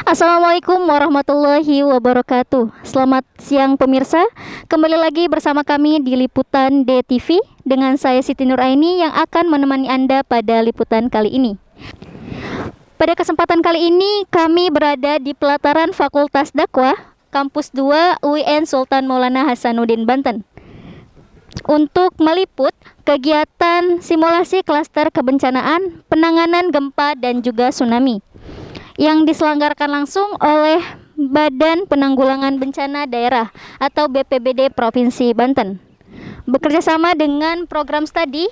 Assalamualaikum warahmatullahi wabarakatuh. Selamat siang pemirsa. Kembali lagi bersama kami di Liputan DTV dengan saya Siti Nuraini yang akan menemani Anda pada liputan kali ini. Pada kesempatan kali ini kami berada di pelataran Fakultas Dakwah Kampus 2 UIN Sultan Maulana Hasanuddin Banten untuk meliput kegiatan simulasi klaster kebencanaan, penanganan gempa dan juga tsunami yang diselenggarakan langsung oleh Badan Penanggulangan Bencana Daerah atau BPBD Provinsi Banten bekerjasama dengan program studi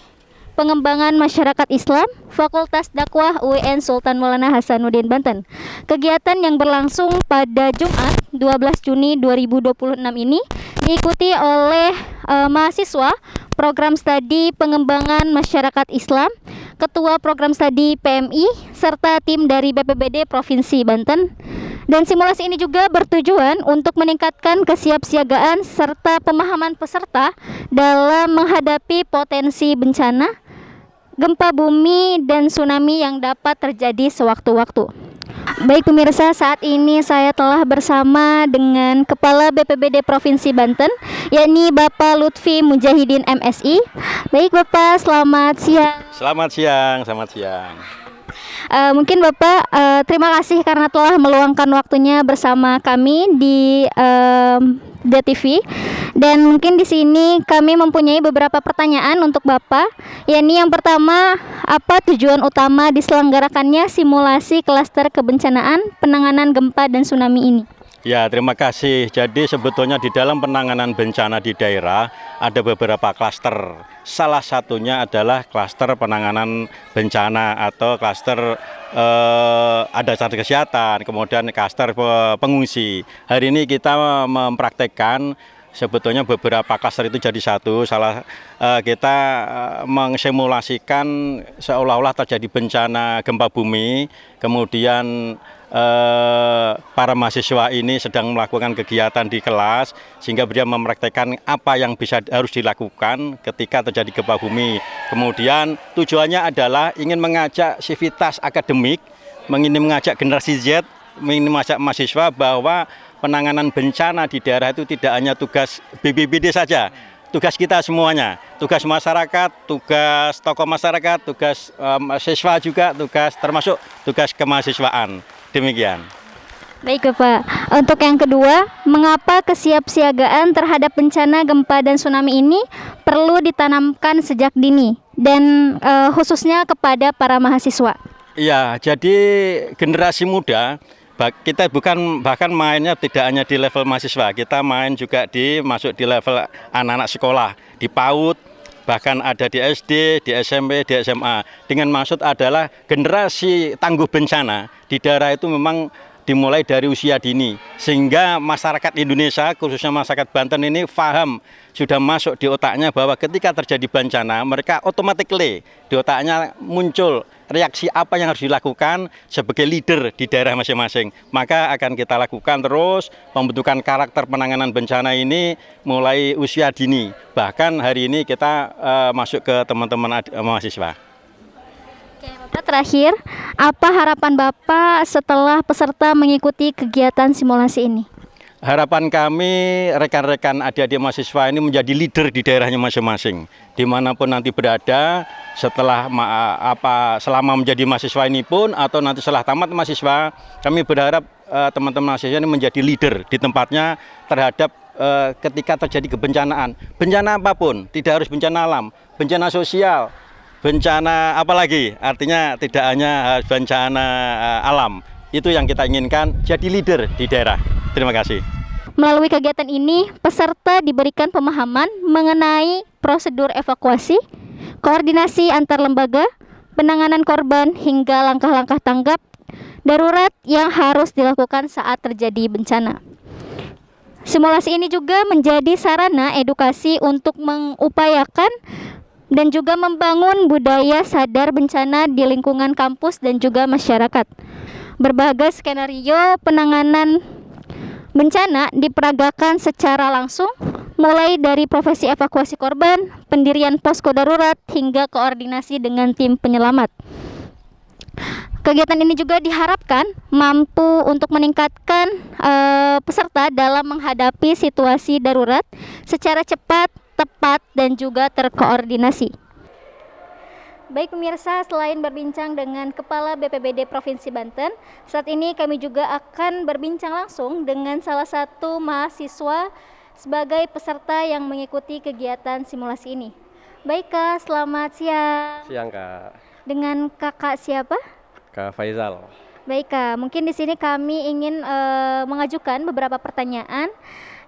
pengembangan masyarakat Islam Fakultas Dakwah UIN Sultan Maulana Hasanuddin Banten. Kegiatan yang berlangsung pada Jumat 12 Juni 2026 ini diikuti oleh mahasiswa program studi pengembangan masyarakat Islam, Ketua Program Studi PMI, serta tim dari BPBD Provinsi Banten. Dan simulasi ini juga bertujuan untuk meningkatkan kesiapsiagaan serta pemahaman peserta dalam menghadapi potensi bencana, gempa bumi, dan tsunami yang dapat terjadi sewaktu-waktu. Baik pemirsa, saat ini saya telah bersama dengan Kepala BPBD Provinsi Banten, yakni Bapak Lutfi Mujahidin MSI. Baik Bapak, selamat siang. Selamat siang, selamat siang. Mungkin Bapak terima kasih karena telah meluangkan waktunya bersama kami di DTV. Dan mungkin di sini kami mempunyai beberapa pertanyaan untuk Bapak. Yakni yang pertama, apa tujuan utama diselenggarakannya simulasi klaster kebencanaan, penanganan gempa dan tsunami ini? Ya, terima kasih. Jadi sebetulnya di dalam penanganan bencana di daerah ada beberapa klaster. Salah satunya adalah klaster penanganan bencana atau klaster ada klaster kesehatan, kemudian klaster pengungsi. Hari ini kita mempraktekkan sebetulnya beberapa klaster itu jadi satu. Kita mengsimulasikan seolah-olah terjadi bencana gempa bumi, kemudian para mahasiswa ini sedang melakukan kegiatan di kelas sehingga dia mempraktekkan apa yang harus dilakukan ketika terjadi gempa bumi. Kemudian tujuannya adalah ingin mengajak sivitas akademik, ingin mengajak generasi Z, ingin mengajak mahasiswa bahwa penanganan bencana di daerah itu tidak hanya tugas BPBD saja, tugas kita semuanya, tugas masyarakat, tugas tokoh masyarakat, tugas siswa juga, termasuk tugas kemahasiswaan. Demikian. Baik Bapak, untuk yang kedua, mengapa kesiapsiagaan terhadap bencana gempa dan tsunami ini perlu ditanamkan sejak dini dan khususnya kepada para mahasiswa? Iya, jadi generasi muda kita bahkan mainnya tidak hanya di level mahasiswa, kita main juga masuk di level anak-anak sekolah, di PAUD, bahkan ada di SD, di SMP, di SMA. Dengan maksud adalah generasi tangguh bencana di daerah itu memang dimulai dari usia dini, sehingga masyarakat Indonesia, khususnya masyarakat Banten ini paham, sudah masuk di otaknya bahwa ketika terjadi bencana, mereka otomatis di otaknya muncul reaksi apa yang harus dilakukan sebagai leader di daerah masing-masing. Maka akan kita lakukan terus pembentukan karakter penanganan bencana ini mulai usia dini. Bahkan hari ini kita masuk ke teman-teman mahasiswa. Oke, Bapak, terakhir, apa harapan Bapak setelah peserta mengikuti kegiatan simulasi ini? Harapan kami rekan-rekan adik-adik mahasiswa ini menjadi leader di daerahnya masing-masing. Dimanapun nanti berada, selama menjadi mahasiswa ini pun atau nanti setelah tamat mahasiswa, kami berharap teman-teman mahasiswa ini menjadi leader di tempatnya terhadap ketika terjadi kebencanaan. Bencana apapun, tidak harus bencana alam, bencana sosial, bencana apalagi, artinya tidak hanya bencana alam. Itu yang kita inginkan, jadi leader di daerah. Terima kasih. Melalui kegiatan ini, peserta diberikan pemahaman mengenai prosedur evakuasi, koordinasi antar lembaga, penanganan korban, hingga langkah-langkah tanggap darurat yang harus dilakukan saat terjadi bencana. Simulasi ini juga menjadi sarana edukasi untuk mengupayakan dan juga membangun budaya sadar bencana di lingkungan kampus dan juga masyarakat. Berbagai skenario penanganan bencana diperagakan secara langsung, mulai dari profesi evakuasi korban, pendirian posko darurat, hingga koordinasi dengan tim penyelamat. Kegiatan ini juga diharapkan mampu untuk meningkatkan peserta dalam menghadapi situasi darurat secara cepat, tepat, dan juga terkoordinasi. Baik pemirsa, selain berbincang dengan Kepala BPBD Provinsi Banten, saat ini kami juga akan berbincang langsung dengan salah satu mahasiswa sebagai peserta yang mengikuti kegiatan simulasi ini. Baik Kak, selamat siang. Siang Kak, Dengan Kakak siapa? Kak Faizal. Baik Kak, mungkin di sini kami ingin mengajukan beberapa pertanyaan.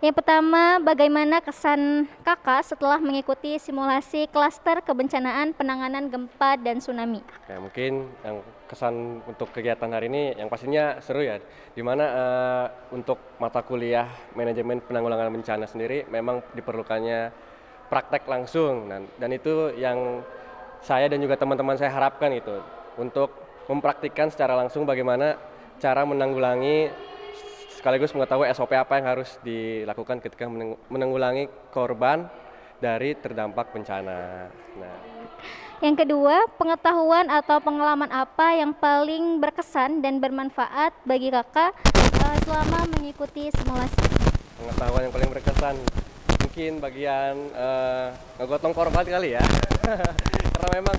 Yang pertama, bagaimana kesan Kakak setelah mengikuti simulasi klaster kebencanaan penanganan gempa dan tsunami? Oke, mungkin yang kesan untuk kegiatan hari ini yang pastinya seru ya. Dimana untuk mata kuliah manajemen penanggulangan bencana sendiri memang diperlukannya praktek langsung dan itu yang saya dan juga teman-teman saya harapkan itu untuk mempraktikkan secara langsung bagaimana cara menanggulangi sekaligus mengetahui SOP apa yang harus dilakukan ketika menanggulangi korban dari terdampak bencana. Nah, Yang kedua, pengetahuan atau pengalaman apa yang paling berkesan dan bermanfaat bagi Kakak selama mengikuti simulasi? pengetahuan yang paling berkesan mungkin bagian ngegotong korban kali ya. Karena memang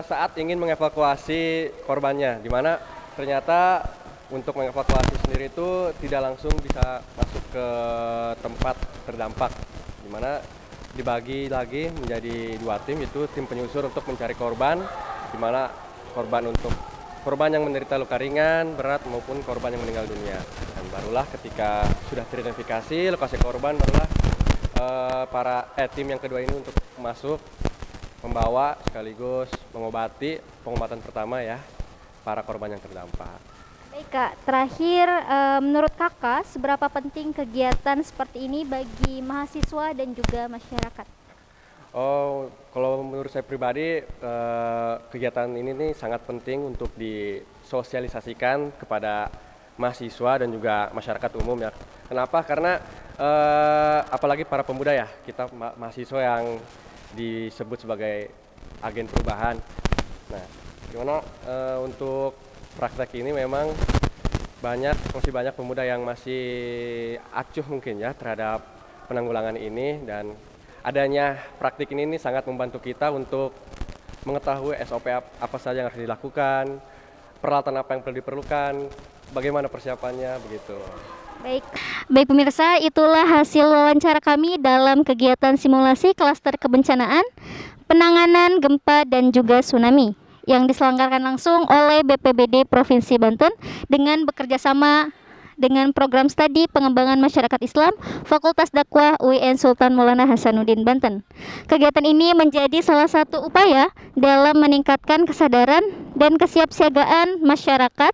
saat ingin mengevakuasi korbannya, di mana ternyata untuk mengevakuasi sendiri itu tidak langsung bisa masuk ke tempat terdampak, di mana dibagi lagi menjadi 2 tim, yaitu tim penyusur untuk mencari korban, di mana korban yang menderita luka ringan, berat maupun korban yang meninggal dunia. Dan barulah ketika sudah teridentifikasi lokasi korban, barulah tim yang kedua ini untuk masuk membawa sekaligus mengobati pengobatan pertama ya para korban yang terdampak. Baik Kak, terakhir menurut Kakak seberapa penting kegiatan seperti ini bagi mahasiswa dan juga masyarakat? Oh, kalau menurut saya pribadi kegiatan ini nih sangat penting untuk disosialisasikan kepada mahasiswa dan juga masyarakat umum ya. Kenapa? Karena apalagi para pemuda ya, kita mahasiswa yang disebut sebagai agen perubahan. Nah, gimana untuk praktek ini memang masih banyak pemuda yang masih acuh mungkin ya terhadap penanggulangan ini, dan adanya praktik ini sangat membantu kita untuk mengetahui SOP apa saja yang harus dilakukan, peralatan apa yang perlu diperlukan, bagaimana persiapannya begitu. Baik pemirsa, itulah hasil wawancara kami dalam kegiatan simulasi klaster kebencanaan, penanganan gempa dan juga tsunami yang diselenggarakan langsung oleh BPBD Provinsi Banten dengan bekerjasama dengan program studi pengembangan masyarakat Islam Fakultas Dakwah UIN Sultan Maulana Hasanuddin Banten. Kegiatan ini menjadi salah satu upaya dalam meningkatkan kesadaran dan kesiapsiagaan masyarakat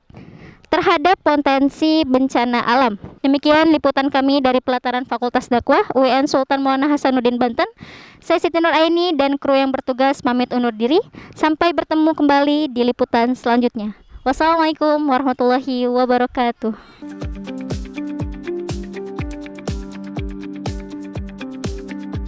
terhadap potensi bencana alam. Demikian liputan kami dari pelataran Fakultas Dakwah UIN Sultan Maulana Hasanuddin Banten. Saya Siti Nur Aini dan kru yang bertugas pamit undur diri. Sampai bertemu kembali di liputan selanjutnya. Wassalamualaikum warahmatullahi wabarakatuh.